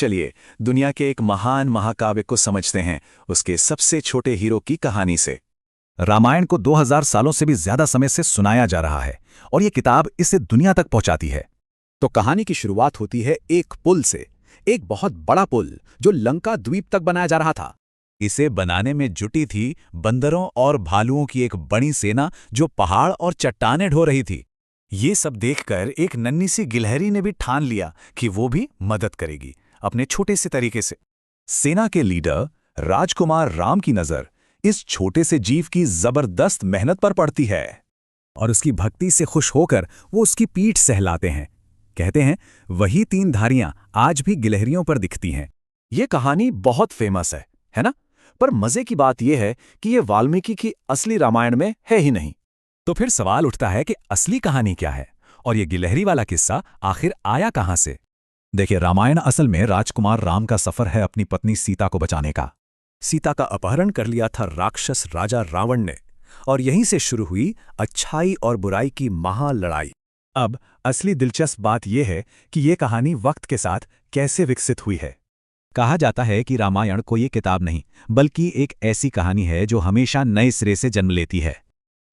चलिए दुनिया के एक महान महाकाव्य को समझते हैं उसके सबसे छोटे हीरो की कहानी से। रामायण को 2000 सालों से भी ज्यादा समय से सुनाया जा रहा है और ये किताब इसे दुनिया तक पहुंचाती है। तो कहानी की शुरुआत होती है एक पुल से, एक बहुत बड़ा पुल जो लंका द्वीप तक बनाया जा रहा था। इसे बनाने में जुटी थी बंदरों और भालुओं की एक बड़ी सेना जो पहाड़ और चट्टानें ढो रही थी। ये सब देखकर एक नन्ही सी गिलहरी ने भी ठान लिया कि वो भी मदद करेगी अपने छोटे से तरीके से। सेना के लीडर राजकुमार राम की नजर इस छोटे से जीव की जबरदस्त मेहनत पर पड़ती है और उसकी भक्ति से खुश होकर वो उसकी पीठ सहलाते हैं। कहते हैं वही 3 धारियां आज भी गिलहरियों पर दिखती हैं। ये कहानी बहुत फेमस है ना? पर मजे की बात यह है कि ये वाल्मीकि की असली रामायण में है ही नहीं। तो फिर सवाल उठता है कि असली कहानी क्या है और ये गिलहरी वाला किस्सा आखिर आया कहां से? देखिए, रामायण असल में राजकुमार राम का सफर है अपनी पत्नी सीता को बचाने का। सीता का अपहरण कर लिया था राक्षस राजा रावण ने और यहीं से शुरू हुई अच्छाई और बुराई की महालड़ाई। अब असली दिलचस्प बात यह है कि ये कहानी वक्त के साथ कैसे विकसित हुई है। कहा जाता है कि रामायण कोई किताब नहीं बल्कि एक ऐसी कहानी है जो हमेशा नए सिरे से जन्म लेती है।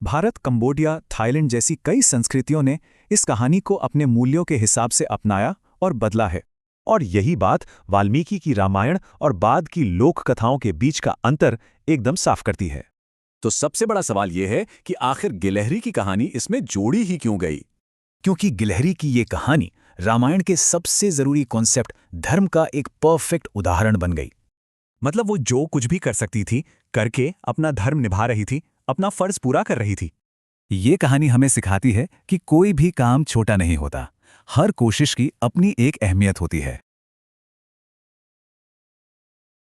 भारत, कंबोडिया, थाईलैंड जैसी कई संस्कृतियों ने इस कहानी को अपने मूल्यों के हिसाब से अपनाया और बदला है। और यही बात वाल्मीकि की रामायण और बाद की लोक कथाओं के बीच का अंतर एकदम साफ करती है। तो सबसे बड़ा सवाल यह है कि आखिर गिलहरी की कहानी इसमें जोड़ी ही क्यों गई? क्योंकि गिलहरी की ये कहानी रामायण के सबसे जरूरी कॉन्सेप्ट धर्म का एक परफेक्ट उदाहरण बन गई। मतलब वो जो कुछ भी कर सकती थी करके अपना धर्म निभा रही थी, अपना फर्ज पूरा कर रही थी। ये कहानी हमें सिखाती है कि कोई भी काम छोटा नहीं होता, हर कोशिश की अपनी एक अहमियत होती है।